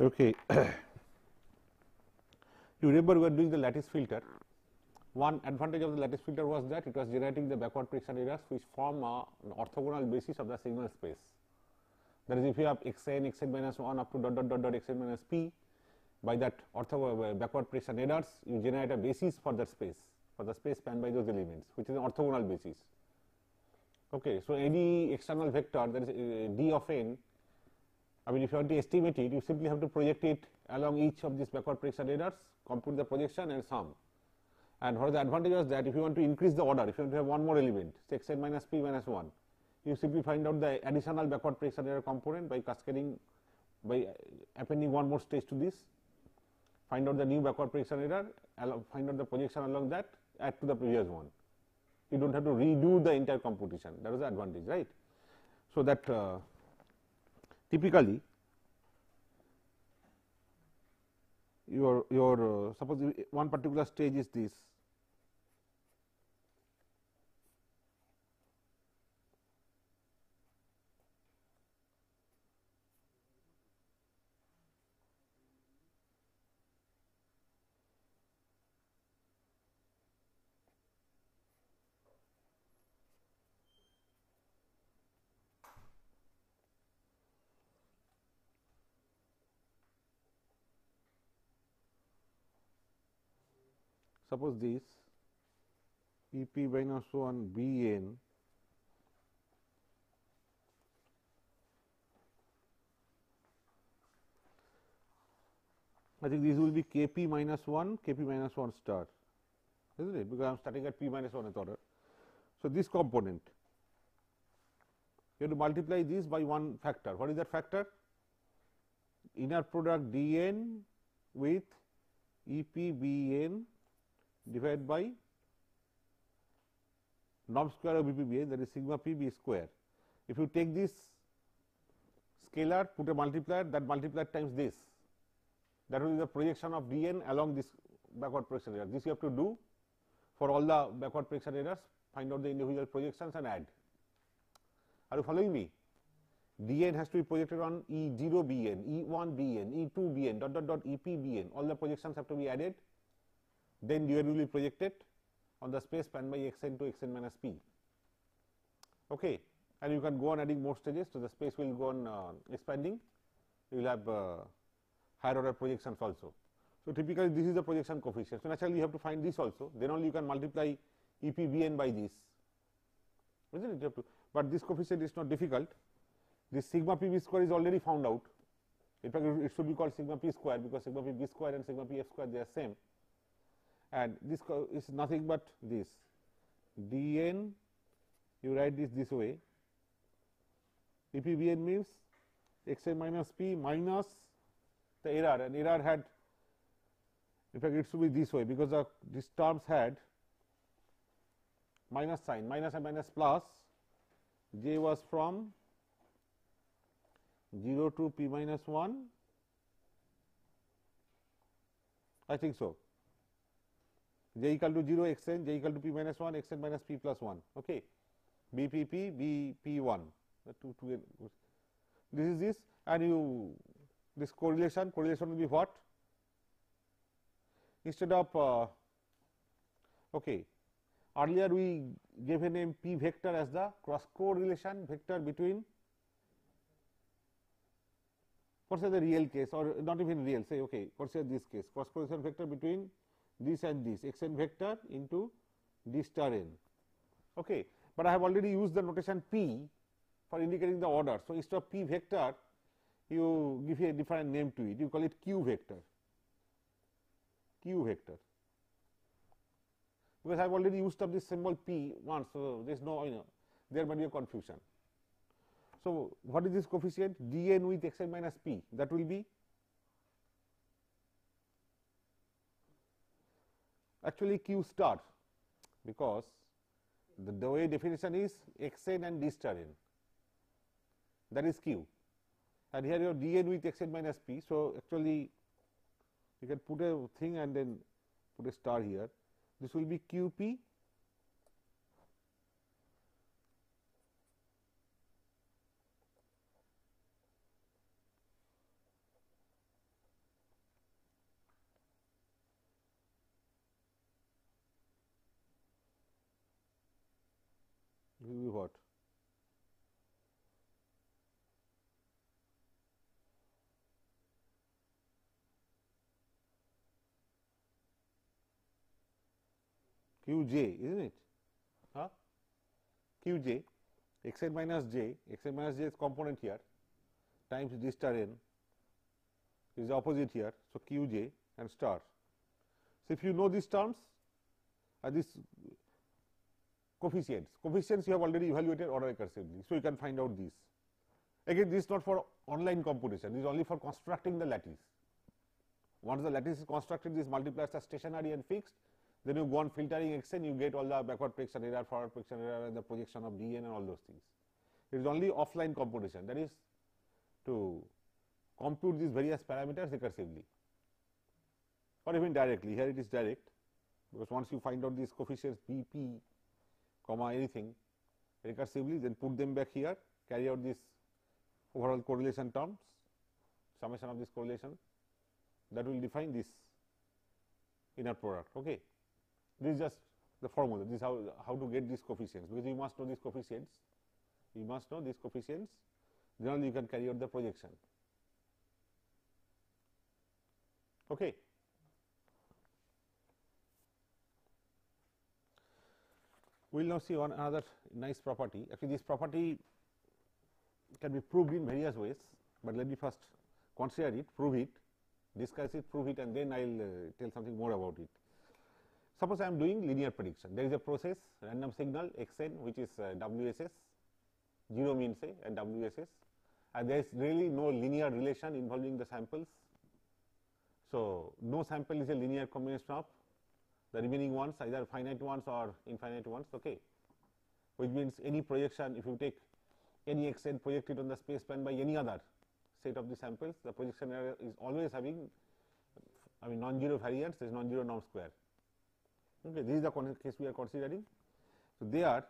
Okay. You remember we were doing the lattice filter. One advantage of the lattice filter was that it was generating the backward prediction errors which form an orthogonal basis of the signal space. That is, if you have xn, xn minus 1 up to dot dot dot dot xn minus p, by that backward prediction errors, you generate a basis for that space, for the space spanned by those elements, which is an orthogonal basis. Okay, so any external vector, that is d of n, I mean, if you want to estimate it, you simply have to project it along each of these backward prediction errors, compute the projection and sum. And what is the advantage is that if you want to increase the order, if you want to have one more element, say xn minus p minus 1, you simply find out the additional backward prediction error component by cascading, by appending one more stage to this, find out the new backward prediction error, find out the projection along that, add to the previous one. You don't have to redo the entire computation. That is the advantage, right? So that typically your suppose one particular stage is this. Suppose this E p minus 1 B n I think this will be K p minus 1 K p minus 1 star, isn't it, because I am starting at p minus 1th order. So, this component you have to multiply this by one factor. What is that factor? Inner product d n with E p B n divided by norm square of B p B n, that is sigma p b square. If you take this scalar, put a multiplier, that multiplier times this, that will be the projection of d n along this backward projection error. This you have to do for all the backward projection errors, find out the individual projections and add. Are you following me? d n has to be projected on E 0 B n, E 1 B n, E 2 B n, dot dot dot E p B n. All the projections have to be added. Then d n will be projected on the space spanned by xn to xn minus p. Okay, and you can go on adding more stages, so the space will go on expanding. You will have higher order projections also. So typically this is the projection coefficient. So naturally you have to find this also. Then only you can multiply E p B n by this, isn't it? You have to, but this coefficient is not difficult. This sigma p b square is already found out. In fact, it should be called sigma p square, because sigma p b square and sigma p f square, they are same. And this is nothing but this d n, you write this way, E p B n means x n minus p minus the error, and error had, in fact it should be this way, because these terms had minus sign, minus and minus plus, j was from 0 to p minus 1, I think so. J equal to 0 x n, j equal to p minus 1, x n minus p plus 1. Okay. B p p, B p 1. This is this, and you this correlation will be what? Instead of okay, earlier we gave a name p vector as the cross correlation vector between, for say the real case, or not even real, say okay, for say this case, cross correlation vector between this and this, x n vector into d star n. Okay, but I have already used the notation p for indicating the order. So instead of p vector, you give a different name to it, you call it q vector, because I have already used up this symbol p once, so there is no, there might be a confusion. So what is this coefficient? d n with x n minus p, that will be actually q star, because the way definition is x n and d star n, that is q, and here your d n with x n minus p. So actually you can put a thing and then put a star here. This will be q p will be what? Qj, isn't it? Huh? Qj, xn minus j is component here, times this star n is the opposite here. So, Qj and star. So, if you know these terms, these coefficients you have already evaluated order recursively. So, you can find out these. Again, this is not for online computation, this is only for constructing the lattice. Once the lattice is constructed, these multipliers are stationary and fixed. Then you go on filtering xn, you get all the backward prediction error, forward prediction error, and the projection of dn and all those things. It is only offline computation, that is to compute these various parameters recursively or even directly. Here it is direct, because once you find out these coefficients b, p, comma anything recursively, then put them back here, carry out this overall correlation terms, summation of this correlation, that will define this inner product. Okay. This is just the formula. This is how to get these coefficients, because you must know these coefficients. You must know these coefficients. Then only you can carry out the projection. Okay. We will now see one another nice property. Actually, this property can be proved in various ways, but let me first consider it, prove it, discuss it, prove it, and then I will tell something more about it. Suppose I am doing linear prediction. There is a process, random signal xn, which is WSS, 0 mean say, and WSS, and there is really no linear relation involving the samples. So, no sample is a linear combination of the remaining ones, either finite ones or infinite ones, okay, which means any projection, if you take any xn, project it on the space span by any other set of the samples, the projection error is always having, non-zero variance, there is non-zero norm square. Okay, this is the case we are considering. So, there,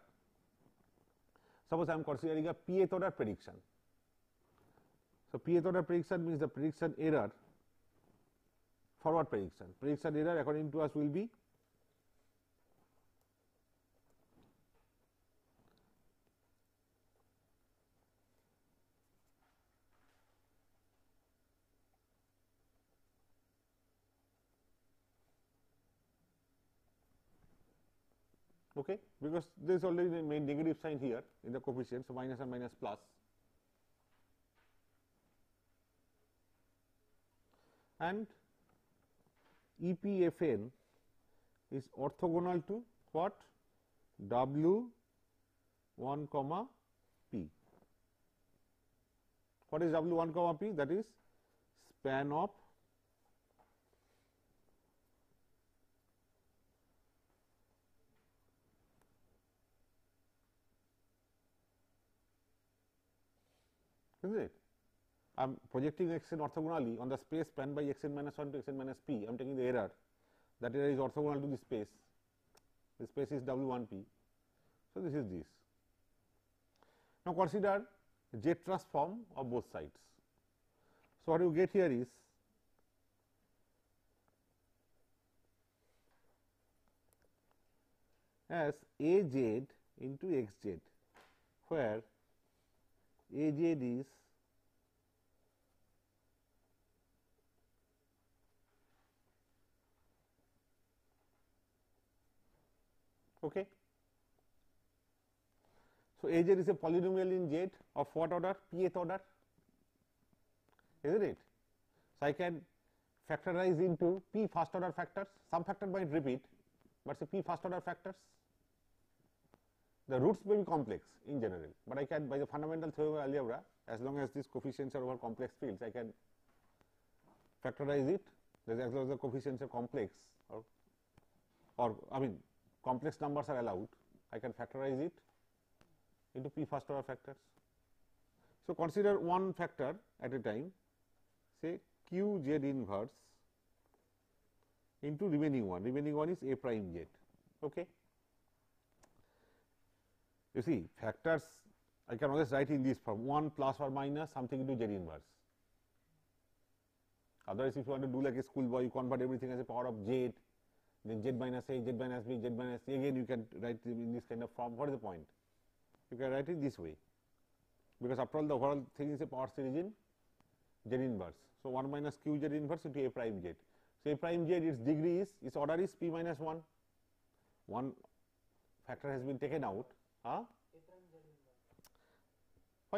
suppose I am considering a pth order prediction. So, pth order prediction means the prediction error, forward prediction. Prediction error according to us will be okay, because there is already a negative sign here in the coefficient, so minus and minus plus. And EPFN is orthogonal to what? W1 comma P. What is W1 comma P? That is span of isn't it? I am projecting xn orthogonally on the space span by xn minus 1 to xn minus p. I am taking the error. That error is orthogonal to the space. The space is W1p. So, this is this. Now, consider Z transform of both sides. So, what you get here is as Az into Xz, where Az is okay. So, Az is a polynomial in Z of what order? Pth order, isn't it? So, I can factorize into p first order factors. Some factor might repeat, but say p first order factors. The roots may be complex in general, but I can, by the fundamental theorem of algebra, as long as these coefficients are over complex fields, I can factorize it. As long as the coefficients are complex, or complex numbers are allowed, I can factorize it into p first order factors. So, consider one factor at a time, say q z inverse into remaining one is a prime z. Okay. You see, factors I can always write in this form, 1 plus or minus something into z inverse. Otherwise, if you want to do like a schoolboy, you convert everything as a power of z, then z minus a, z minus b, z minus c, again you can write in this kind of form. What is the point? you can write it this way, because after all the overall thing is a power series in Z inverse. So, 1 minus q Z inverse into A prime Z. So, A prime Z, its degree is, its order is p minus 1, one factor has been taken out. Why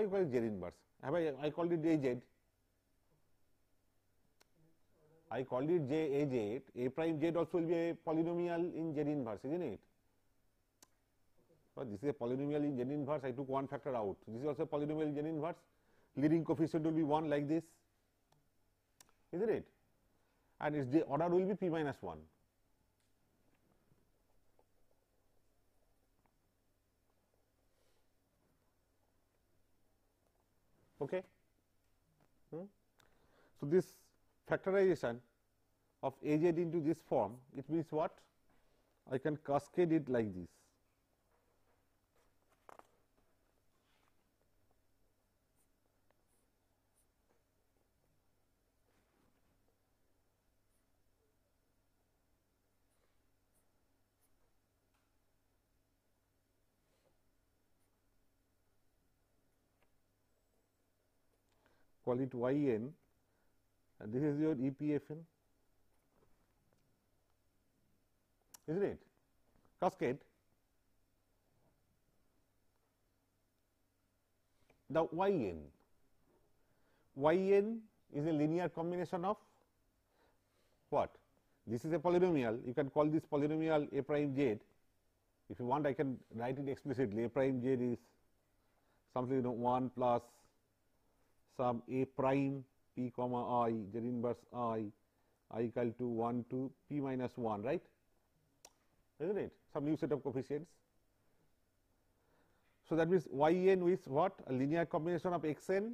you call it Z inverse? Have I called it AZ? I called it JAZ. A prime Z also will be a polynomial in Z inverse, isn't it? So, this is a polynomial in Z inverse. I took one factor out. This is also a polynomial in Z inverse. Leading coefficient will be 1 like this, isn't it? And its order will be p minus 1. Okay. So, this factorization of AZ into this form, it means what? I can cascade it like this. Call it yn, and this is your EPFN, isn't it? Cascade. The yn is a linear combination of what? This is a polynomial. You can call this polynomial A prime Z. If you want, I can write it explicitly. A prime Z is something 1 plus some A prime p comma I Z inverse I equal to 1 to p minus 1, right? Isn't it? Some new set of coefficients. So, that means yn is what? A linear combination of xn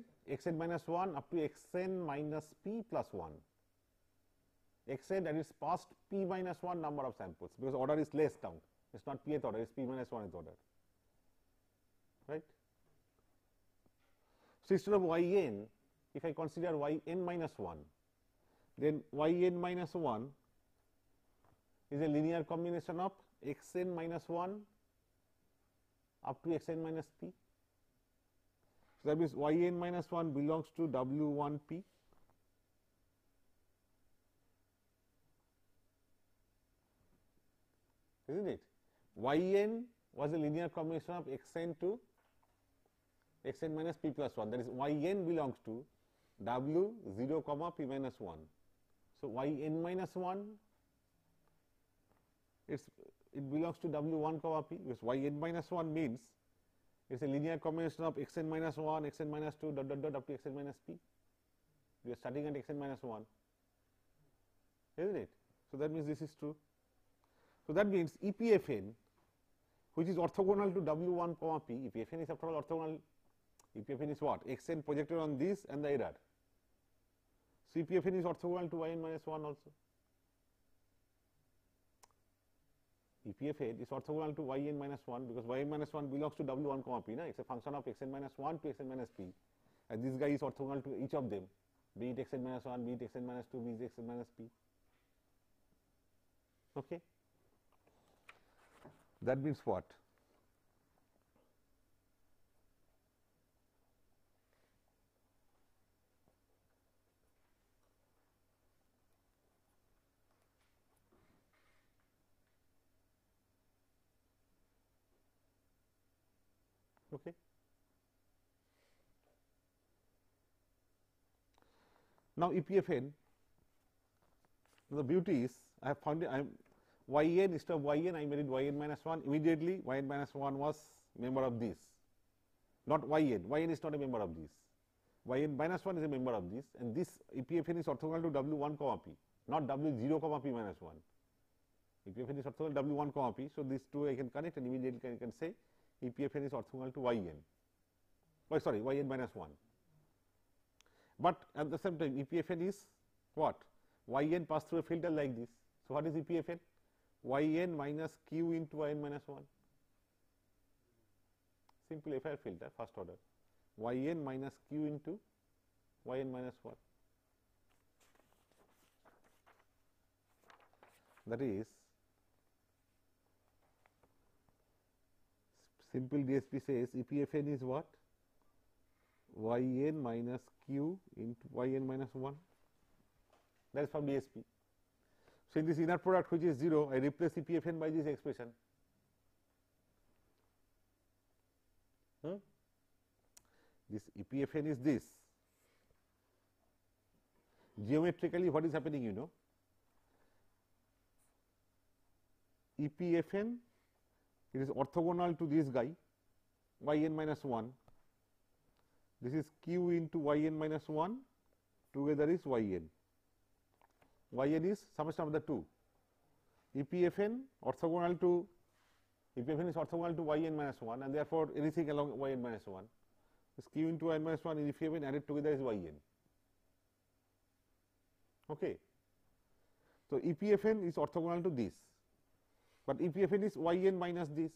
minus 1 up to xn minus p plus 1. Xn, that is past p minus 1 number of samples, because order is less down. It is not pth order, it is p minus 1th order, right. So, instead of yn, if I consider yn minus 1, then yn minus 1 is a linear combination of xn minus 1 up to xn minus p. So, that means yn minus 1 belongs to W1p, isn't it? Yn was a linear combination of xn to xn minus p plus 1, that is yn belongs to W0 comma p minus 1. So, yn minus 1, it belongs to W1 comma p, because yn minus 1 means it is a linear combination of xn minus 1, xn minus 2 dot dot dot up to xn minus p. We are starting at xn minus 1, isn't it? So, that means this is true. So, that means EPFN, which is orthogonal to W1 comma p, EPFN is after all orthogonal. EPFN is what? Xn projected on this and the error. So, EPFN is orthogonal to yn minus 1 also. EPFN is orthogonal to yn minus 1, because yn minus 1 belongs to W1 comma p. It is a function of xn minus 1 to xn minus p, and this guy is orthogonal to each of them, be it xn minus 1, be it xn minus 2, be it xn minus p. Okay. That means what? Okay. Now, EPFN, the beauty is I have found it, yn instead of yn I made it yn minus 1 immediately. Yn minus 1 was member of this, not yn is not a member of this, yn minus 1 is a member of this, and this EPFN is orthogonal to W1 comma p, not W0 comma p minus 1. EPFN is orthogonal to W1 comma p. So, these two I can connect, and immediately I can say EPFN is orthogonal to yn. Oh, sorry, yn minus 1. But at the same time, EPFN is what? Yn pass through a filter like this. So, what is EPFN? Yn minus q into yn minus 1. Simple FIR filter, first order. Yn minus q into yn minus 1. That is simple DSP says EPFN is what? Yn minus q into Yn minus 1. That is from DSP. So, in this inner product which is 0, I replace EPFN by this expression. This EPFN is this. Geometrically, what is happening, you know? EPFN, it is orthogonal to this guy, Yn minus 1. This is q into Yn minus 1, together is Yn. Yn is summation of the two. EPFN orthogonal to EPFN is orthogonal to Yn minus 1, and therefore anything along Yn minus 1. This q into Yn minus 1 in EPFN added together is Yn. Okay. So, EPFN is orthogonal to this, but EPFN is Yn minus this.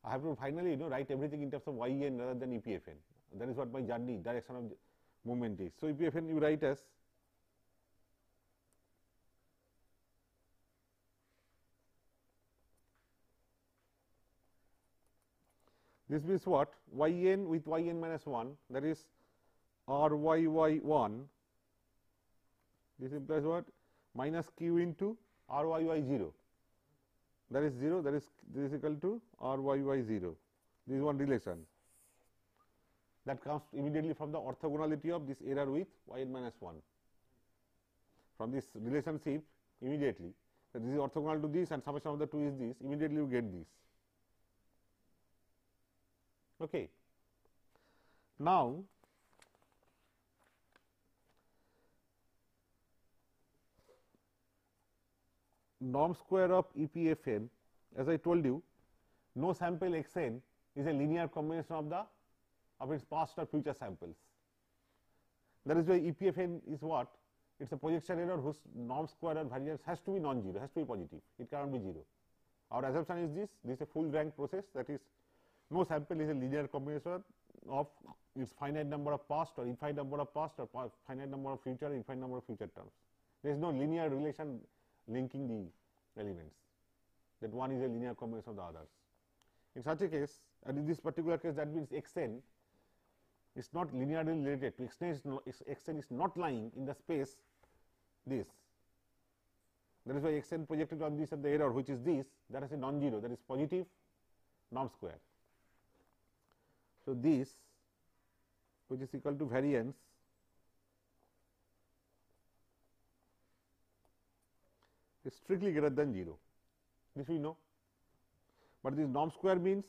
I have to finally write everything in terms of Yn rather than EPFN. That is what my journey, direction of movement is. So, EPFN you write as this means what? Yn with Yn minus 1, that is Ryy1. This implies what? Minus q into Ryy0. That is 0. That is this is equal to Ryy0. This is one relation that comes immediately from the orthogonality of this error with Yn minus 1. From this relationship, immediately that this is orthogonal to this and summation of the two is this. Immediately you get this. Okay. Now, norm square of EPFN, as I told you, no sample xn is a linear combination of its past or future samples. That is why EPFN is what? It is a projection error whose norm square or variance has to be non-zero, has to be positive. It cannot be 0. Our assumption is this is a full rank process, that is no sample is a linear combination of its finite number of past or infinite number of past or finite number of future or infinite number of future terms. There is no linear relation linking the elements, that one is a linear combination of the others. In such a case, and in this particular case, that means xn is not linearly related to xn is not lying in the space this. That is why xn projected on this and the error which is this, that is a non-zero, that is positive norm square. So, this which is equal to variance is strictly greater than 0, this we know, but this norm square means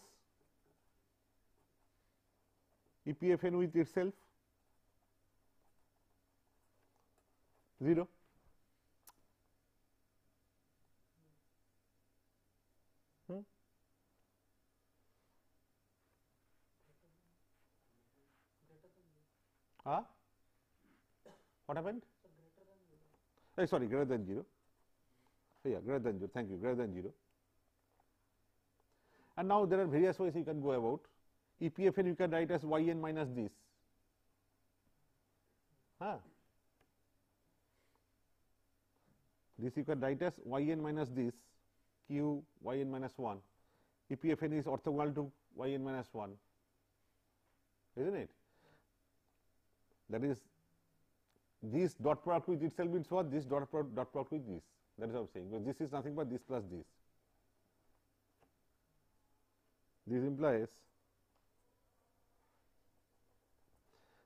EPFN with itself 0. What happened? Sorry, greater than 0. Yeah, greater than 0. Thank you, greater than 0. And now there are various ways you can go about. EPFN you can write as Yn minus this. This you can write as Yn minus this, q Yn minus 1. EPFN is orthogonal to Yn minus 1, isn't it? That is, this dot product with itself means what? This dot product with this. That is what I am saying, because this is nothing but this plus this. This implies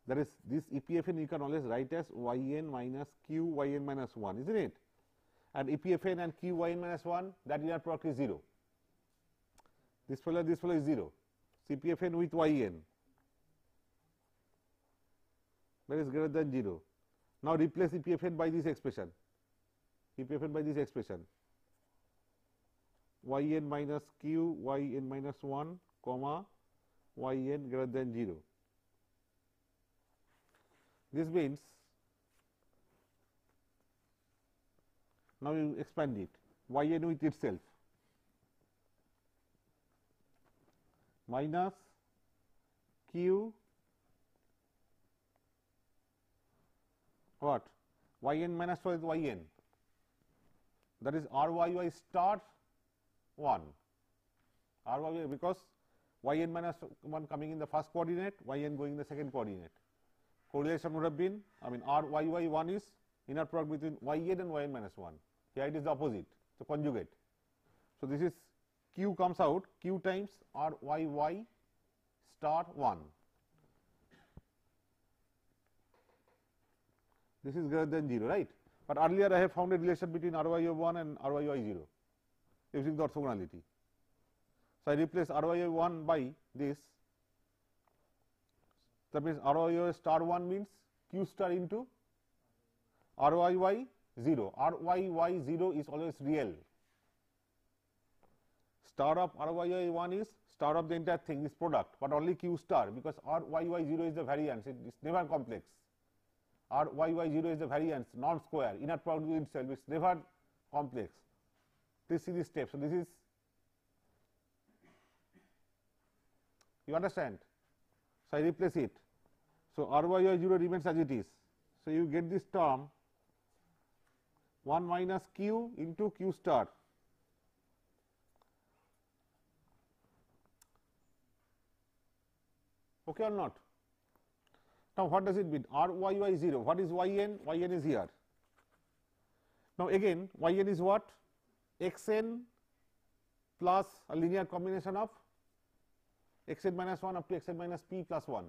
that is this EPFN you can always write as Yn minus q Yn minus 1, isn't it? And EPFN and q Yn minus 1, that inner product is 0. This fellow is 0. EPFN with Yn, that is greater than 0. Now replace EPFN by this expression. EPFN by this expression. Yn minus q Yn minus 1 comma Yn greater than 0. This means, now you expand it, Yn with itself minus q what? Yn minus 1 is Yn, that is Ryy star 1, RYY because yn minus 1 coming in the first coordinate, yn going in the second coordinate. Correlation would have been, I mean RYY1 is inner product between yn and yn minus 1. Here it is the opposite, so conjugate. So this is Q comes out Q times RYY star 1. This is greater than 0, right? But earlier I have found a relation between RYY1 and RYY0 using the orthogonality. So I replace RYY1 by this. That means RYY star 1 means Q star into RYY0. RYY0 is always real. Star of RYY1 is star of the entire thing, this product, but only Q star, because RYY0 is the variance, it is never complex. RYY0 is the variance, non-square, inner product with itself, it is never complex. This is the step. So this is, you understand? So I replace it. So RYY0 remains as it is. So you get this term 1 minus Q into Q star. Okay or not? Now what does it mean? RYY0. What is yn? Yn is here. Now again, yn is what? Xn plus a linear combination of xn minus 1 up to xn minus p plus 1.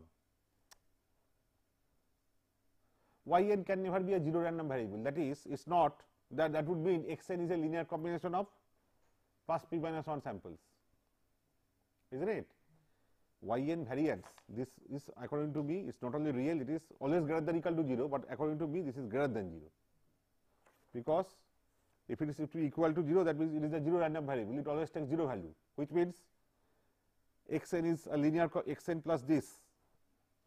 Yn can never be a zero random variable. That is, it's not that would mean xn is a linear combination of plus p minus 1 samples, isn't it? Yn variance, this is according to me, it's not only real, it is always greater than or equal to 0, but according to me this is greater than 0, because if it is equal to 0, that means it is a zero random variable, it always takes 0 value, which means xn is a linear xn plus this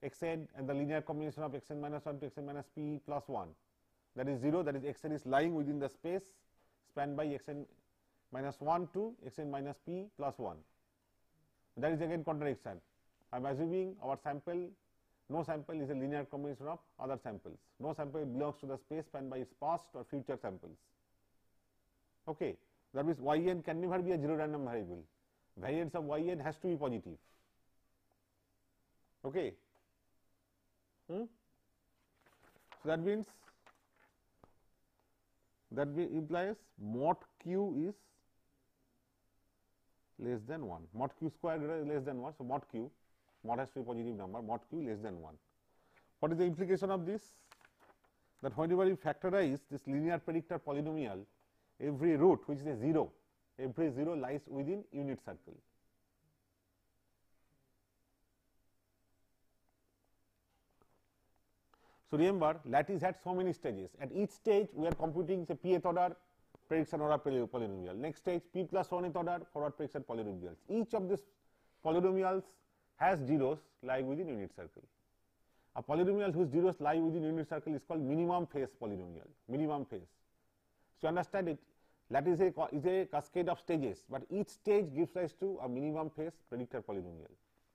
xn and the linear combination of xn minus 1 to xn minus p plus 1, that is 0, that is xn is lying within the space spanned by xn minus 1 to xn minus p plus 1. That is again contradiction. I am assuming our sample, no sample is a linear combination of other samples. No sample belongs to the space spanned by its past or future samples. Okay. That means yn can never be a zero random variable. Variance of yn has to be positive. Okay. So that means that implies mod q is less than 1, mod q square less than 1. So mod q, mod has to be a positive number, mod q less than 1. What is the implication of this? That whenever you factorize this linear predictor polynomial, every root which is a 0, every 0 lies within unit circle. So remember, lattice had so many stages. At each stage, we are computing the pth order prediction order polynomial. Next stage, p plus 1th order forward prediction polynomials. Each of these polynomials has zeros lying within unit circle. A polynomial whose zeros lie within unit circle is called minimum phase polynomial. Minimum phase. So you understand it. Lattice is a cascade of stages, but each stage gives rise to a minimum phase predictor polynomial,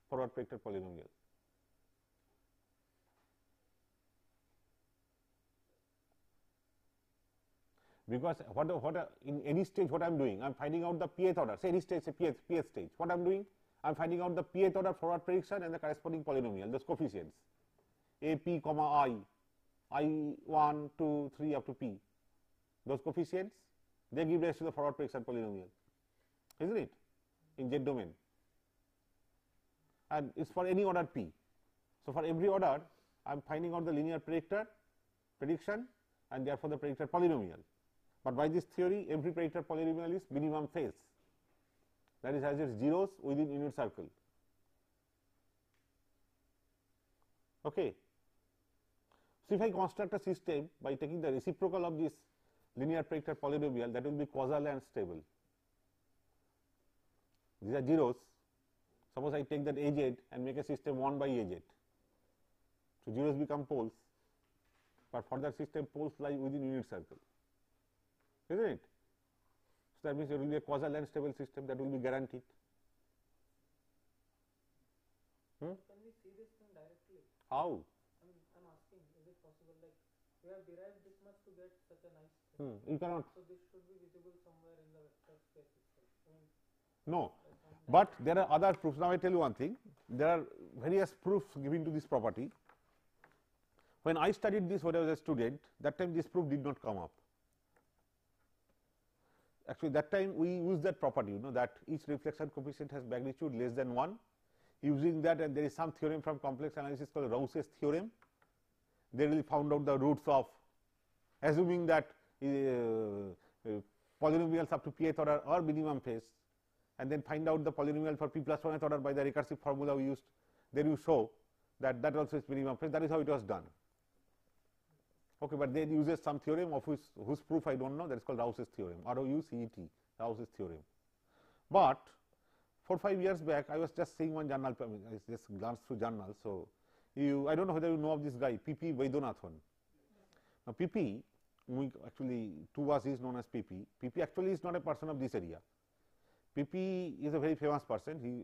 forward predictor polynomial. Because in any stage what I am doing, I am finding out the pth order, say any stage, say pth stage. What I am doing? I am finding out the pth order forward prediction and the corresponding polynomial, those coefficients, a p comma I1, 2, 3 up to p. Those coefficients, they give rise to the forward prediction polynomial, isn't it, in Z domain. And it's for any order p. So for every order, I am finding out the linear prediction and therefore the predictor polynomial. But by this theory, every predictor polynomial is minimum phase, that is has its zeros within unit circle. Okay. So if I construct a system by taking the reciprocal of this linear predictor polynomial, that will be causal and stable. These are zeros. Suppose I take that Az and make a system 1 by Az. So zeros become poles, but for that system poles lie within unit circle, isn't it? So that means there will be a causal and stable system that will be guaranteed. Can we see this thing directly? How? I'm asking, is it possible, like we have derived this much to get such a nice thing? You cannot. So this should be visible somewhere in the vector space itself. No. But there are other proofs. Now I tell you one thing, there are various proofs given to this property. When I studied this when I was a student, that time this proof did not come up. Actually, that time we used that property, that each reflection coefficient has magnitude less than 1. Using that, and there is some theorem from complex analysis called Rouse's theorem. They really found out the roots of, assuming that polynomials up to pth order are minimum phase, and then find out the polynomial for p plus 1th order by the recursive formula we used. Then you show that that also is minimum phase. That is how it was done. Okay, but then uses some theorem of whose proof I don't know. That is called Rouse's theorem. ROUCET, Rouse's theorem. But 4 or 5 years back, I was just seeing one journal. I mean, I just glanced through journals. So I don't know whether you know of this guy, P.P. Vaidyanathan. Now, P.P. actually to us is known as P.P. P.P. actually is not a person of this area. P.P. is a very famous person. He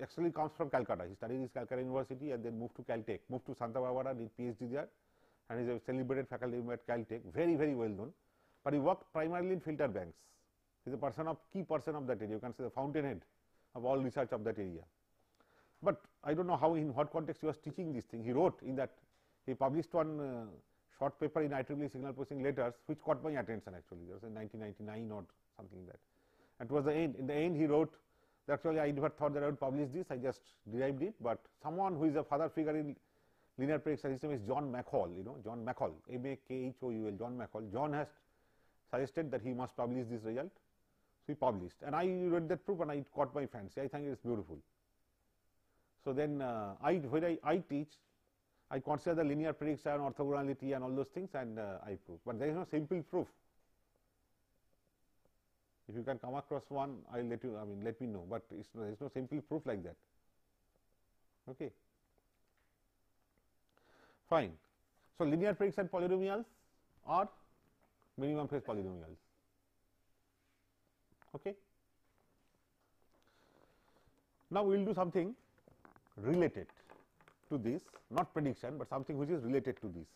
actually comes from Calcutta. He studied in Calcutta University and then moved to Caltech, moved to Santa Barbara, did PhD there, and is a celebrated faculty member at Caltech, very, very well known. But he worked primarily in filter banks. He is a person of key person of that area. You can say the fountainhead of all research of that area. But I don't know how, in what context he was teaching this thing. He wrote in that, he published one short paper in IEEE Signal Processing Letters, which caught my attention actually. That was in 1999 or something like that. And towards the end, in the end he wrote that actually I never thought that I would publish this, I just derived it, but someone who is a father figure in linear prediction system is John McHall, John McHall, M-A-K-H-O-U-L, John McHall. John has suggested that he must publish this result, so he published. And I read that proof and it caught my fancy. I think it is beautiful. So then when I teach, I consider the linear prediction, orthogonality and all those things, and I prove. But there is no simple proof. If you can come across one, I will let you, let me know, but there is no simple proof like that. Okay. Fine. So, linear prediction polynomials are minimum phase polynomials. Okay. Now, we will do something related to this, not prediction, but something which is related to this.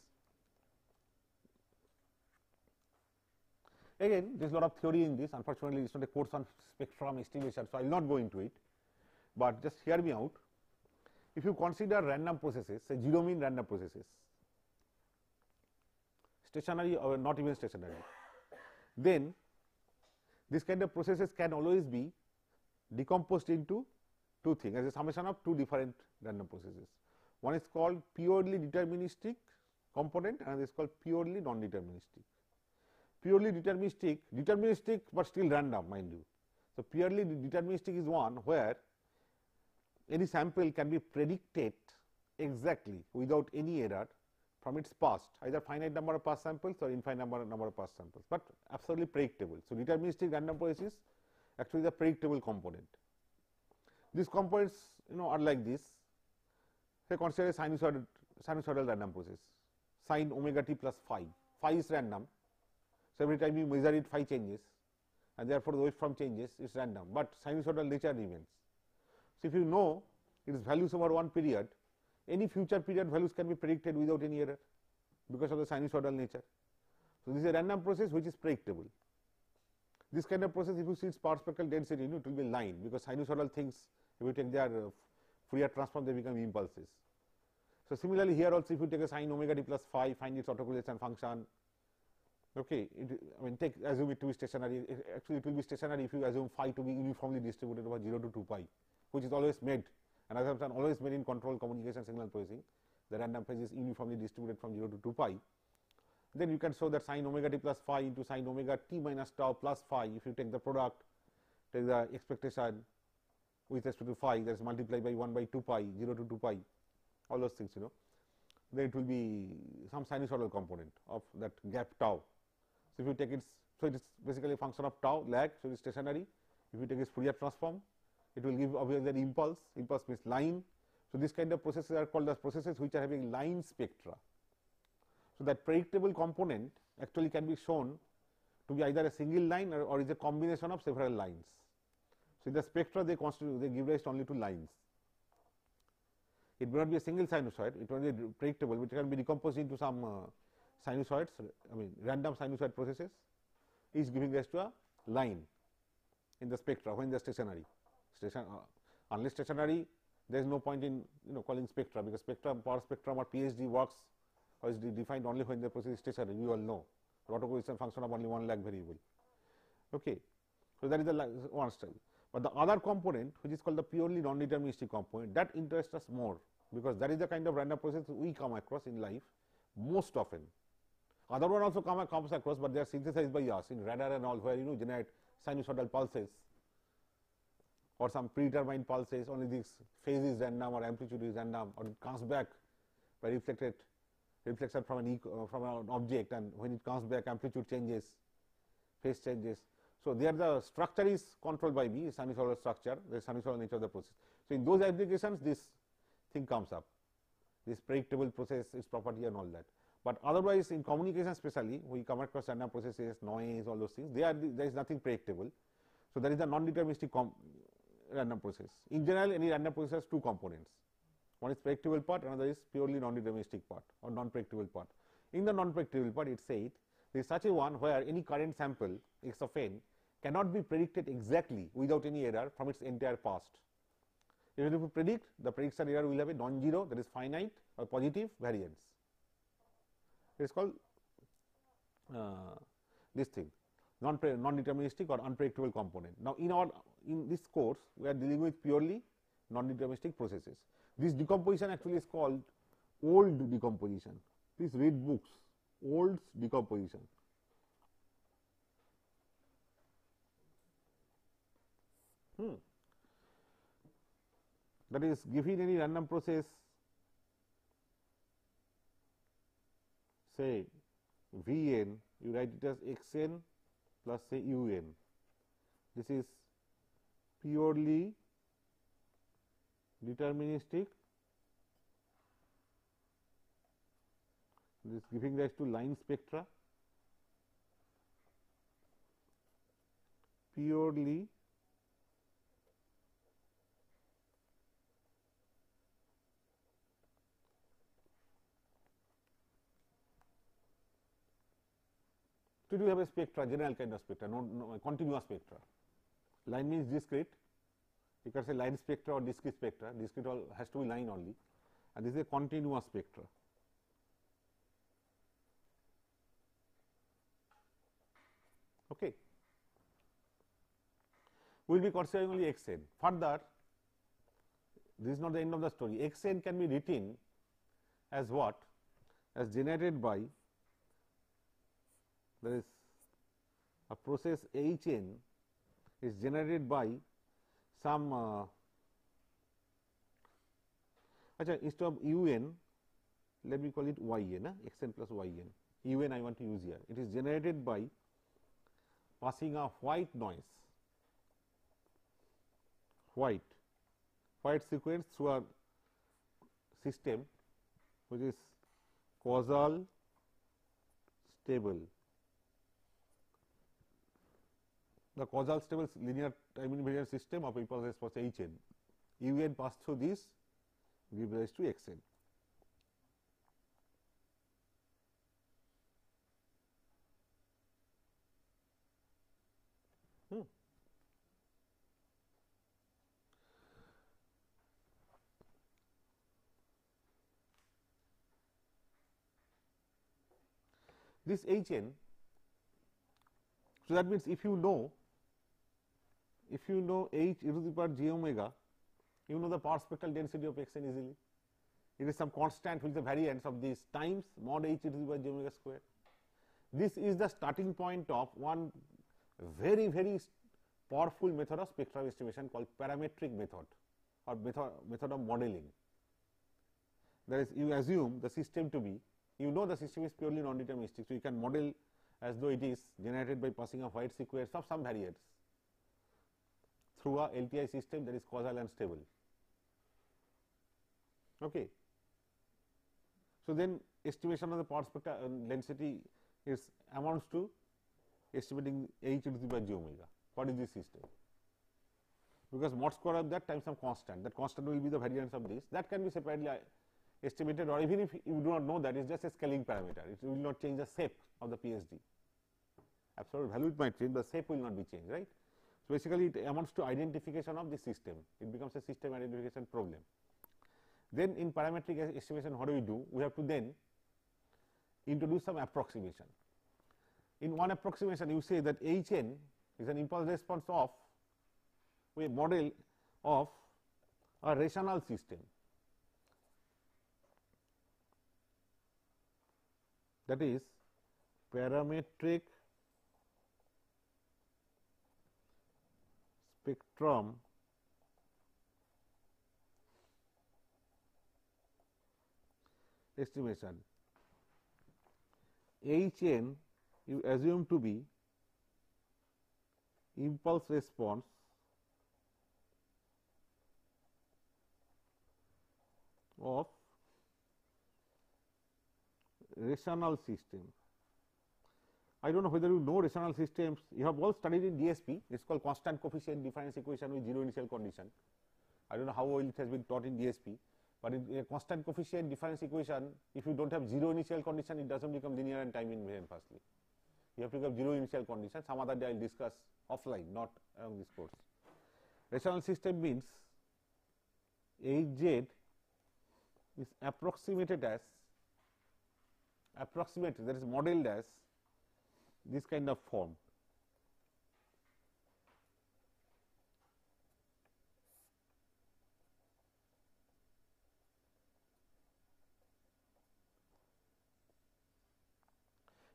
Again, there is a lot of theory in this. Unfortunately, it is not a course on spectrum estimation, so I will not go into it, but just hear me out. If you consider random processes, say zero mean random processes, stationary or not even stationary, then this kind of processes can always be decomposed into two things as a summation of two different random processes. One is called purely deterministic component and another is called purely non-deterministic. Purely deterministic but still random, mind you. So, purely deterministic is one where any sample can be predicted exactly without any error from its past, either finite number of past samples or infinite number of past samples, but absolutely predictable. So, deterministic random processes actually the predictable component. These components are like this. Say consider a sinusoidal random process, sin omega t plus phi. Phi is random. So, every time you measure it, phi changes, and therefore, the waveform changes, it is random, but sinusoidal nature remains. So, if you know its values over one period, any future period values can be predicted without any error because of the sinusoidal nature. So, this is a random process which is predictable. This kind of process, if you see its power spectral density, it will be line, because sinusoidal things, if you take their Fourier transform, they become impulses. So, similarly, here also if you take a sin omega t plus phi, find its autocorrelation function. Okay, assume it to be stationary. Actually, it will be stationary if you assume phi to be uniformly distributed over 0 to 2 pi, which is always made, and assumption always made in control communication signal processing. The random phase is uniformly distributed from 0 to 2 pi. Then you can show that sin omega t plus phi into sin omega t minus tau plus phi. If you take the product, take the expectation with respect to phi, that is multiplied by 1 by 2 pi, 0 to 2 pi, all those things, then it will be some sinusoidal component of that gap tau. So, if you take its, so it is basically a function of tau lag, so it is stationary. If you take its Fourier transform, it will give obviously an impulse means line. So, this kind of processes are called as processes which are having line spectra. So, that predictable component actually can be shown to be either a single line or is a combination of several lines. So, in the spectra they give rise only to lines. It may not be a single sinusoid, it may be predictable, which can be decomposed into some sinusoids, random sinusoid processes, is giving rise to a line in the spectra when they are stationary. unless stationary, there is no point in calling spectra, because power spectrum or PSD works or is defined only when the process is stationary. We all know Rotor position function of only one lag variable. Okay. So, that is the one style. But the other component, which is called the purely non-deterministic component, that interests us more, because that is the kind of random process we come across in life most often. Other one also comes across, but they are synthesized by us in radar and all, where generate sinusoidal pulses or some predetermined pulses. Only this phase is random or amplitude is random, or it comes back by reflection from an object, and when it comes back, amplitude changes, phase changes. So, there the structure is controlled by me, sinusoidal structure, the sinusoidal nature of the process. So, in those applications, this thing comes up, this predictable process, its property and all that. But otherwise, in communication especially, we come across random processes, noise, all those things, there is nothing predictable. So, there is a non-deterministic random process. In general, any random process has two components. One is predictable part, another is purely non-deterministic part or non-predictable part. In the non-predictable part, it said there is such a one where any current sample x of n cannot be predicted exactly without any error from its entire past. Even if we predict, the prediction error will have a non-zero, that is finite or positive variance. It is called this thing, non-deterministic or unpredictable component. Now, in this course, we are dealing with purely non-deterministic processes. This decomposition actually is called old decomposition. Please read books, old decomposition. That is, given any random process, say Vn, you write it as Xn plus say Un. This is purely deterministic, this giving rise to line spectra, purely to do have a spectra, general kind of spectra, no continuous spectra. Line means discrete. You can say line spectra or discrete spectra. Discrete has to be line only, and this is a continuous spectra. Okay. We will be considering only Xn. Further, this is not the end of the story. Xn can be written as what? As generated by, there is a process Hn is generated by some instead of Un, let me call it Yn, Xn plus Yn. Un I want to use here. It is generated by passing a white noise, white sequence through a system which is causal stable. The causal stable linear time invariant system of impulse response Hn. Un pass through this, give rise to Xn. This Hn, so that means if you know h e to the power j omega, you know the power spectral density of Xn easily. It is some constant with the variance of this times mod h e to the power j omega square. This is the starting point of one very, very powerful method of spectral estimation called parametric method or method of modeling. That is, you assume the system to be, you know the system is purely non-deterministic, so you can model as though it is generated by passing a white sequence of some variance through a LTI system that is causal and stable. Okay. So, then estimation of the power spectra density is amounts to estimating h to the power j omega. What is this system? Because mod square of that times some constant, that constant will be the variance of this, that can be separately estimated, or even if you do not know that, it is just a scaling parameter, it will not change the shape of the PSD. Absolute value it might change, the shape will not be changed, right. So, basically it amounts to identification of the system, it becomes a system identification problem. Then in parametric estimation, what do? We have to then introduce some approximation. In one approximation, you say that Hn is an impulse response of a model of a rational system, that is parametric spectrum estimation. Hn you assume to be impulse response of rational system. I do not know whether you know rational systems, you have all studied in DSP, it is called constant coefficient difference equation with zero initial condition. I do not know how well it has been taught in DSP, but in a constant coefficient difference equation, if you do not have zero initial condition, it does not become linear and time invariant firstly. You have to have zero initial condition, some other day I will discuss offline, not along this course. Rational system means Hz is approximated, that is modeled as this kind of form.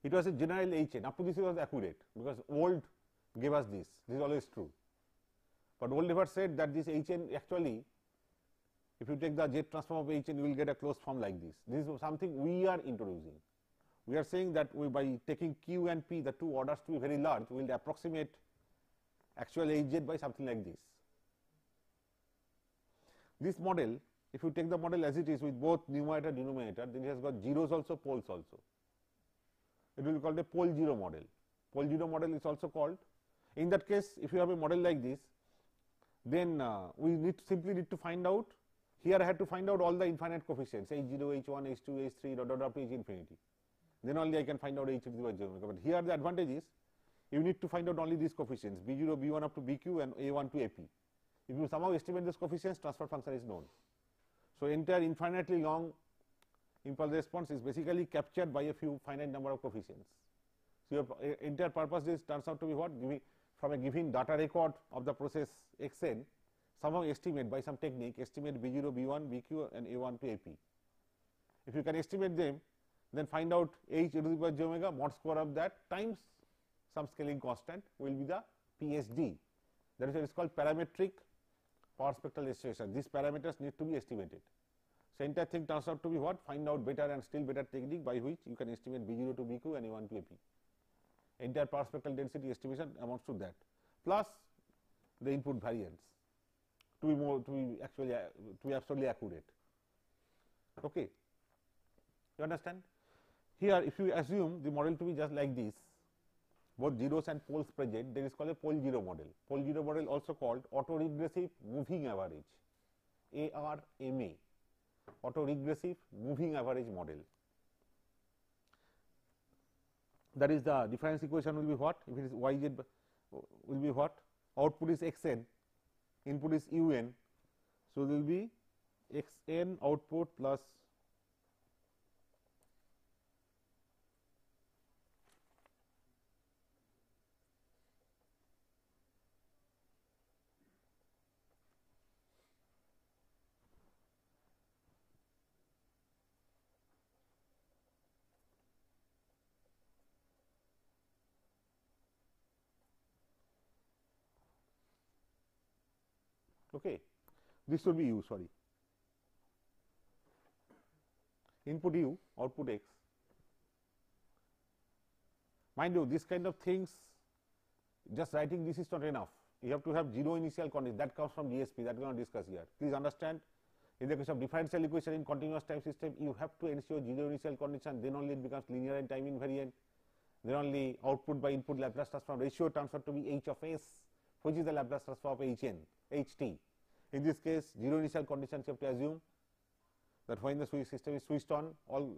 It was a general Hn, up to this it was accurate, because old gave us this is always true. But old never said that this Hn actually, if you take the Z transform of Hn, you will get a closed form like this. This is something we are introducing. We are saying that by taking Q and P, the two orders to be very large, we will approximate actual Hz by something like this. This model, if you take the model as it is with both numerator and denominator, then it has got zeros also, poles also. It will be called a pole zero model. Pole zero model is also called. In that case, if you have a model like this, then we simply need to find out. Here I had to find out all the infinite coefficients H0, H1, H2, H3, dot up to H infinity. Then only I can find out H to the power j omega. But here the advantage is you need to find out only these coefficients B0, B1 up to BQ and A1 to AP. If you somehow estimate those coefficients, transfer function is known. So, entire infinitely long impulse response is basically captured by a few finite number of coefficients. So, your entire purpose is turns out to be what? Giving from a given data record of the process Xn, somehow estimate by some technique, estimate B0, B1, BQ and A1 to AP. If you can estimate them, then find out H to the power j omega mod square of that times some scaling constant will be the PSD. That is what is called parametric power spectral estimation. These parameters need to be estimated. So, entire thing turns out to be what? Find out better and still better technique by which you can estimate B0 to BQ and A1 to AP. Entire power spectral density estimation amounts to that, plus the input variance to be absolutely accurate. Okay. You understand? Here, if you assume the model to be just like this, both zeros and poles present, then it is called a pole zero model. Pole zero model also called autoregressive moving average, ARMA, autoregressive moving average model. That is the difference equation will be what? If it is Yz will be what? Output is Xn, input is Un. So, there will be Xn output plus okay. This should be U, sorry. Input U, output X. Mind you, this kind of things, just writing this is not enough. You have to have zero initial condition, that comes from DSP, that we will not discuss here. Please understand, in the case of differential equation in continuous time system, you have to ensure zero initial condition, then only it becomes linear and time invariant. Then only output by input Laplace transform ratio turns out to be H of S, which is the Laplace transform of Hn, Ht. In this case, zero initial conditions you have to assume that when the switch system is switched on, all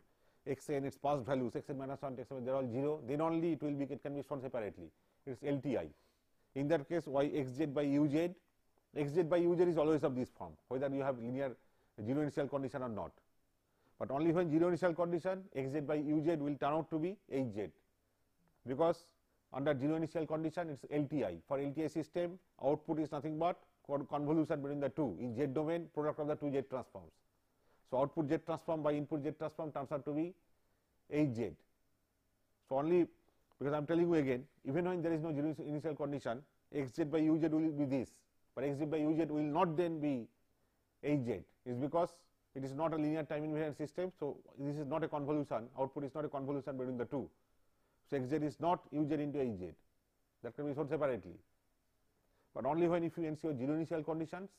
Xn its past values Xn minus 1 Xn they are all 0, then only it will be, it can be shown separately. It is LTI. In that case, y xz by uz, xz by uz is always of this form, whether you have linear zero initial condition or not. But only when zero initial condition, xz by uz will turn out to be hz, because under zero initial condition it is LTI. For LTI system, output is nothing but convolution between the two in z domain, product of the two z transforms. So output z transform by input z transform turns out to be hz. So only, because I am telling you again, even when there is no zero initial condition, xz by uz will be this, but xz by uz will not then be hz, is because it is not a linear time invariant system. So this is not a convolution, output is not a convolution between the two. So xz is not uz into hz, that can be shown separately. But only when if you ensure zero initial conditions,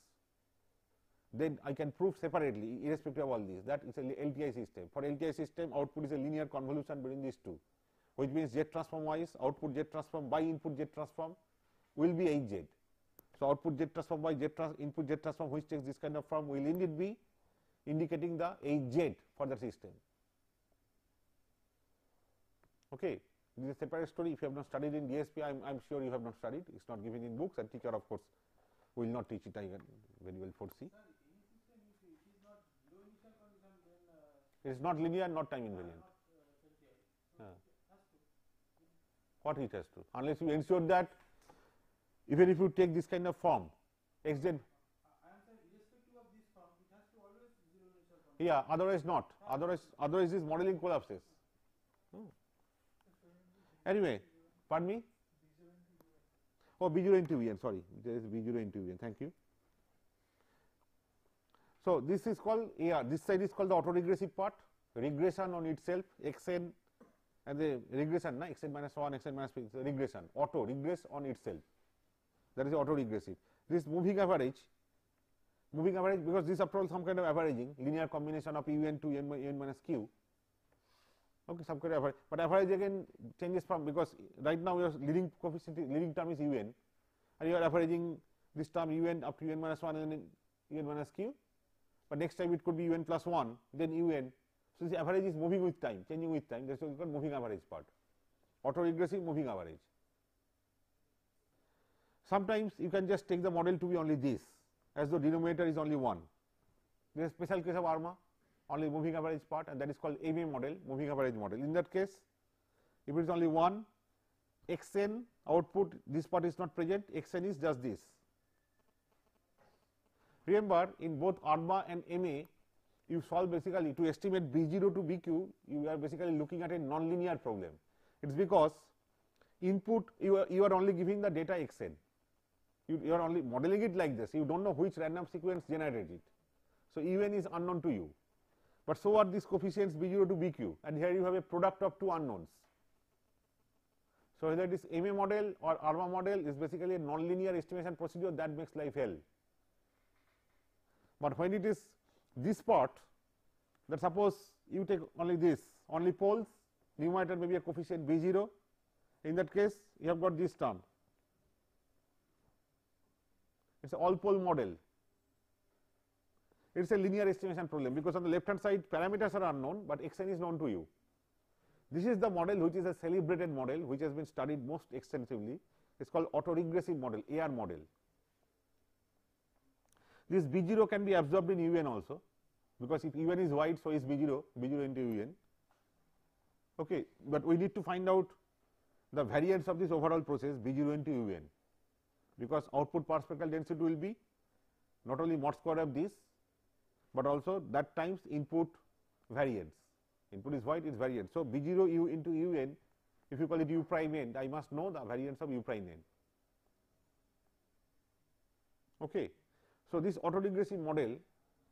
then I can prove separately, irrespective of all these, that it's a LTI system. For LTI system, output is a linear convolution between these two, which means z transform wise, output z transform by input z transform will be hz. So output z transform by input z transform, which takes this kind of form, will indeed be indicating the hz for the system. Okay. This is a separate story. If you have not studied in DSP, I am sure you have not studied. It is not given in books, and teacher of course will not teach it. I can very well foresee. It is not linear, not time invariant. What it has to? Unless you ensure that, even if you take this kind of form, xz. Yeah, otherwise not. Otherwise this modeling collapses. Anyway, pardon me? Oh, B0 into Vn, sorry, there is B0 into Vn, thank you. So this is called AR, this side is called the autoregressive part, regression on itself, xn, and the regression, na, xn minus 1, xn minus 3, regression, auto, regress on itself, that is autoregressive. This moving average, because this after all some kind of averaging, linear combination of un to un minus q. Okay, some kind of average, but average again changes from, because right now your leading coefficient, leading term is un, and you are averaging this term un up to un minus 1 and un minus q, but next time it could be un plus 1, then un. So this average is moving with time, changing with time. That's what we call moving average part, autoregressive moving average. Sometimes you can just take the model to be only this, as though denominator is only 1. This is a special case of ARMA, only moving average part, and that is called MA model, moving average model. In that case, if it is only 1, xn output, this part is not present, xn is just this. Remember, in both ARMA and MA, you solve basically to estimate B0 to BQ, you are basically looking at a nonlinear problem. It is because input, you are only giving the data xn. You are only modeling it like this, you do not know which random sequence generated it. So un is unknown to you. But so are these coefficients B0 to BQ, and here you have a product of two unknowns. So whether it is MA model or ARMA model is basically a nonlinear estimation procedure that makes life hell. But when it is this part, that suppose you take only this, only poles, numerator may be a coefficient B0, in that case you have got this term. It is an all pole model. It is a linear estimation problem, because on the left hand side parameters are unknown, but xn is known to you. This is the model which is a celebrated model, which has been studied most extensively. It is called autoregressive model, AR model. This B0 can be absorbed in un also, because if un is wide, so is B0, B0 into un. Okay, but we need to find out the variance of this overall process B0 into un, because output per spectral density will be not only mod square of this, but also that times input variance. Input is wide, it is variance. So B0 u into un, if you call it u prime n, I must know the variance of u prime n. Okay. So this autoregressive model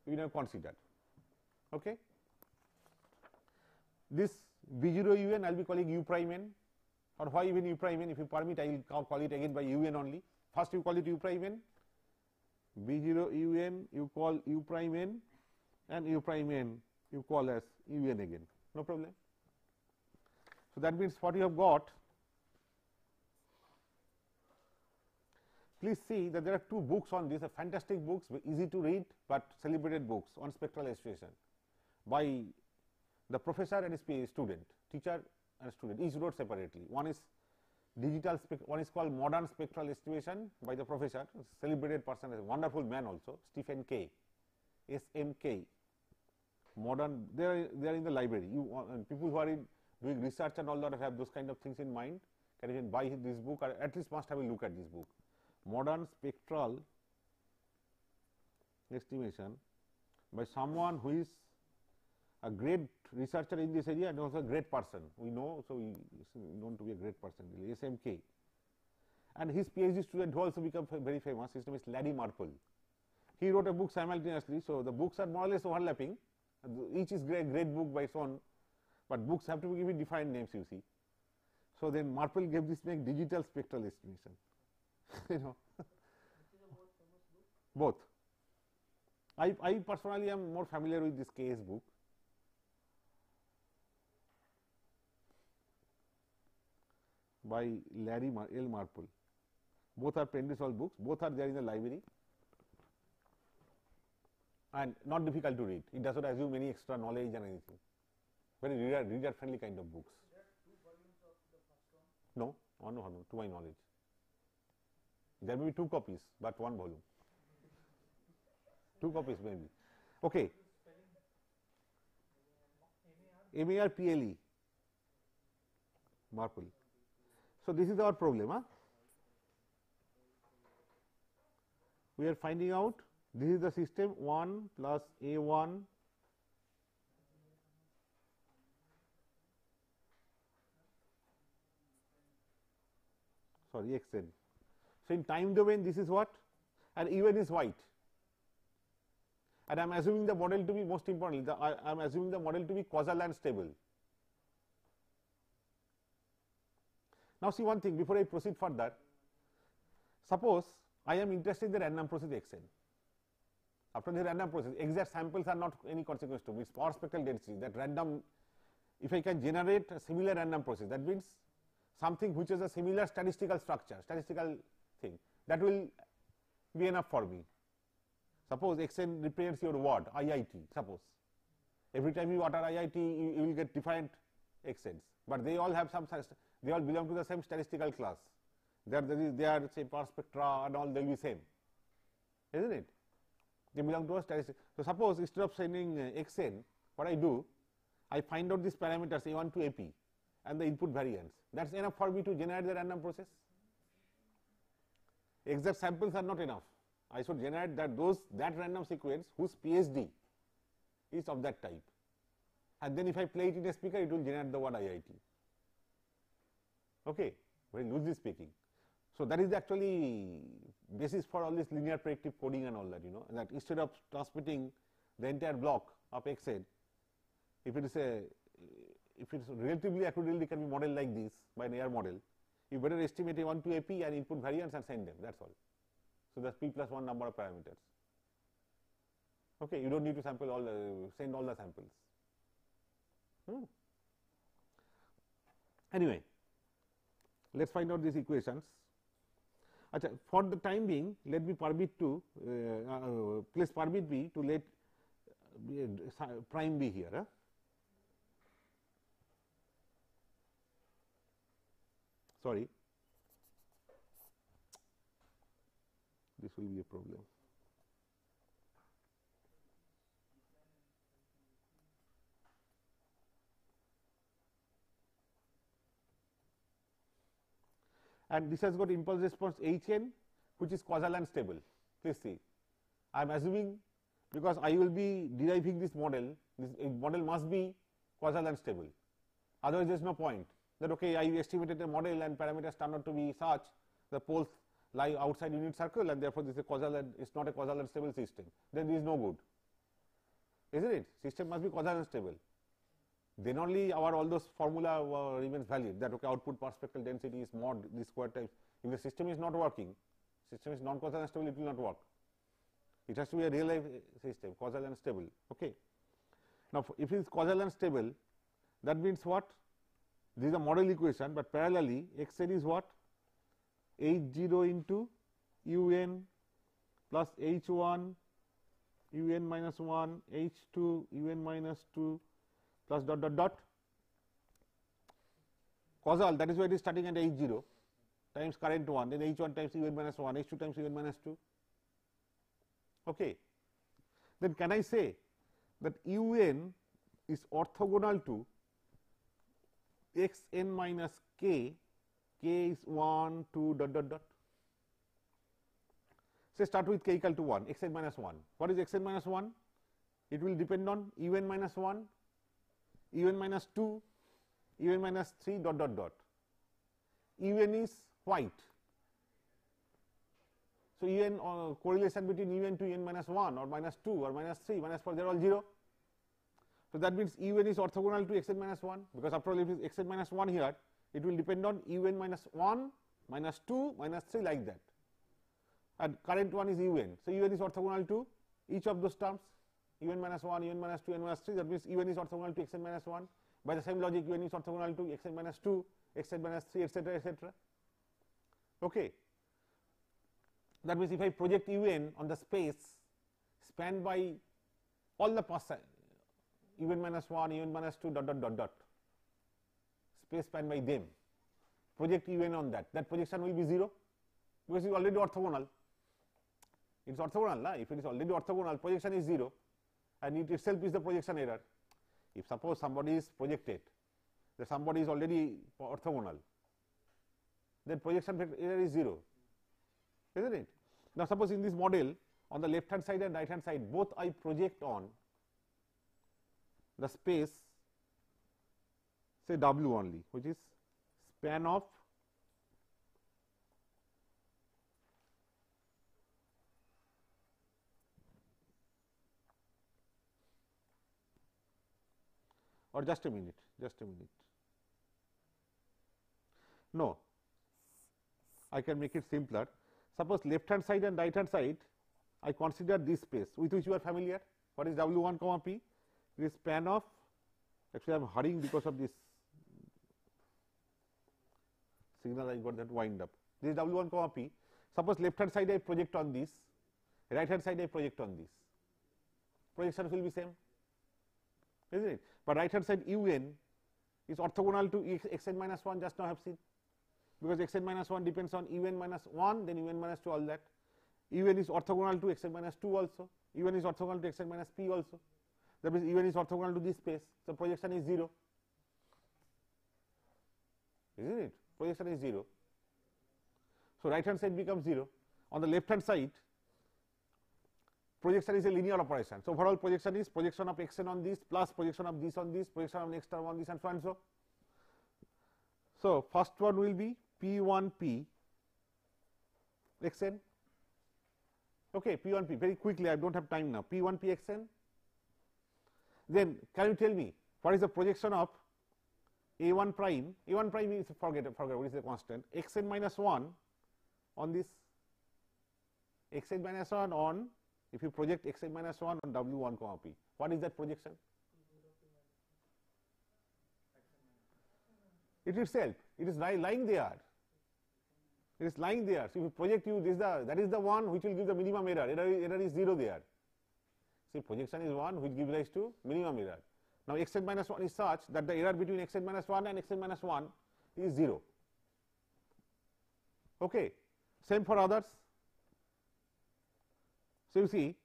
we now considered. Okay. This B0 un I will be calling u prime n, or why even u prime n? If you permit, I will call it again by un only. First you call it u prime n, B0 un you call u prime n, and u prime n you call as un again, no problem. So that means what you have got, please see that there are two books on this, fantastic books, easy to read but celebrated books on spectral estimation by the professor and his student, teacher and student, each wrote separately. One is digital one is called modern spectral estimation by the professor, celebrated person, a wonderful man also, Stephen K. SMK. Modern, they are in the library. People who are doing research and all that have those kind of things in mind can even buy this book, or at least must have a look at this book. Modern spectral estimation by someone who is a great researcher in this area and also a great person. We know, so he is known to be a great person, really, SMK. And his PhD student who also become very famous, his name is Larry Marple. He wrote a book simultaneously, so the books are more or less overlapping. Each is great book by its own, but books have to be given defined names, you see. So then Marple gave this name digital spectral estimation. You know, both. I personally am more familiar with this KS book. By Larry L. Marple. Both are Prendisol books, both are there in the library, and not difficult to read. It does not assume any extra knowledge and anything. Very reader friendly kind of books. There are 2 volumes of the first one? No, to my knowledge. There may be 2 copies, but 1 volume. 2 copies maybe. Okay. MARPLE. Marple. So this is our problem. We are finding out this is the system 1 plus A1 sorry xn. So in time domain this is what, and UN is white, and I am assuming the model to be, most importantly, I am assuming the model to be causal and stable. Now see one thing before I proceed further. Suppose I am interested in the random process xn. After the random process, exact samples are not any consequence to me. It's power spectral density, that random, if I can generate a similar random process, that means something which is a similar statistical structure, statistical thing, that will be enough for me. Suppose xn represents your word, IIT, suppose. Every time you utter IIT, you will get different xn's, but they all have some, they all belong to the same statistical class. They are say power spectra and all, they will be same, isn't it? They belong to a statistic. So suppose instead of sending xn, what I do, I find out these parameters A1 to AP and the input variance. That's enough for me to generate the random process. Exact samples are not enough. I should generate that random sequence whose PSD is of that type. And then if I play it in a speaker, it will generate the word IIT. Okay, very loosely speaking. So that is actually basis for all this linear predictive coding and all that, you know, that instead of transmitting the entire block of xn, if it is relatively accurately can be modeled like this by an AR model, you better estimate A1 to AP and input variance and send them, that's all. So that's p plus 1 number of parameters. Okay, you don't need to sample all send all the samples. Anyway, let's find out these equations. For the time being, let me permit to place permit B to let prime B here. Sorry, this will be a problem. And this has got impulse response Hn, which is causal and stable. Please see, I am assuming, because I will be deriving this model must be causal and stable, otherwise there is no point. That okay, I estimated a model and parameters turn out to be such, the poles lie outside unit circle, and therefore this is a causal and it's not a causal and stable system. Then this is no good, isn't it? System must be causal and stable. Then only our all those formula remains valid, that okay, output power spectral density is mod this square times. If the system is not working, system is non causal and stable, it will not work. It has to be a real life system, causal and stable. Okay. Now if it is causal and stable, that means what? This is a model equation, but parallelly xn is what? H0 into un plus h1 un minus 1 h2 un minus 2 plus dot dot dot. Causal, that is why it is starting at H0. times current 1, then H1 times U n minus 1, H2 times U n minus 2. Okay. Then can I say that U n is orthogonal to x n minus k, k is 1, 2, dot, dot, dot. Say start with k equal to 1, x n minus 1. What is x n minus 1? It will depend on U n minus 1, U n minus 2, U n minus 3, dot, dot, dot. U n is white. So, U n correlation between U n to U n minus 1 or minus 2 or minus 3, minus 4, they are all 0. So, that means U n is orthogonal to x n minus 1, because after all if it is x n minus 1 here, it will depend on U n minus 1, minus 2, minus 3, like that, and current one is U n. So, U n is orthogonal to each of those terms, U n minus 1, U n minus 2, U n minus 3, that means U n is orthogonal to x n minus 1. By the same logic, U n is orthogonal to x n minus 2, x n minus 3, etc., etc. Okay. That means if I project U n on the space spanned by all the past U n minus 1, U n minus 2, dot, dot, dot, dot, space spanned by them, project U n on that, that projection will be 0, because it is already orthogonal. It is orthogonal, na? If it is already orthogonal, projection is 0, and it itself is the projection error. If suppose somebody is projected, that somebody is already orthogonal, then projection error is 0, isn't it? Now, suppose in this model, on the left hand side and right hand side, both I project on the space, say W only, which is span of or just a minute, no, I can make it simpler. Suppose left hand side and right hand side, I consider this space with which you are familiar. What is W1 comma P? It is span of, actually I am hurrying because of this signal, I got that wind up. This is W1 comma P. Suppose left hand side I project on this, right hand side I project on this. Projections will be same, isn't it? But right hand side U n is orthogonal to x n minus 1, just now I have seen, because x n minus 1 depends on U n minus 1, then U n minus 2, all that. U n is orthogonal to x n minus 2 also, U n is orthogonal to x n minus p also. That means U n is orthogonal to this space, so projection is 0, isn't it? Projection is 0. So, right hand side becomes 0. On the left hand side, projection is a linear operation. So, overall projection is projection of x n on this plus projection of this on this, projection of next term on this, and so on and so. So, first one will be P1 P x n. Okay, P1 P, very quickly, I do not have time now. P1 P x n. Then can you tell me what is the projection of A1 prime? A1 prime is forget what is the constant, x n minus 1 on this, x n minus 1 on, if you project x n minus 1 on W1 comma P. What is that projection? It itself, it is lying there. It is lying there. So, if you project you, that is the one which will give the minimum error. Error is 0 there. See, projection is 1 which gives rise to minimum error. Now, x n minus 1 is such that the error between x n minus 1 and x n minus 1 is 0. Okay. Same for others. So, you see,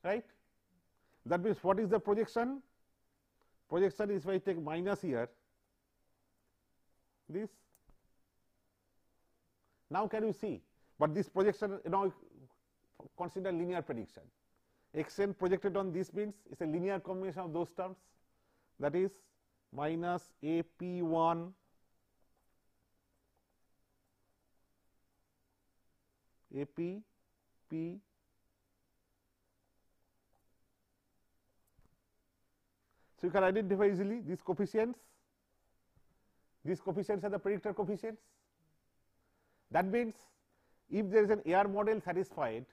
right. That means, what is the projection? Projection is, if I take minus here, this. Now, can you see? But this projection, now consider linear prediction. X n projected on this means it is a linear combination of those terms, that is minus A P 1 A P P So, you can identify easily these coefficients. These coefficients are the predictor coefficients. That means, if there is an AR model satisfied,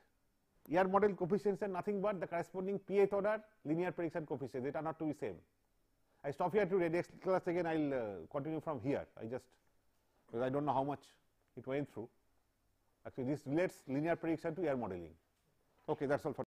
AR model coefficients are nothing but the corresponding pth order linear prediction coefficients. They are not to be same. I stop here today. Next class again I will continue from here. I just, because I do not know how much it went through. Actually, this relates linear prediction to AR modeling. Okay, that is all for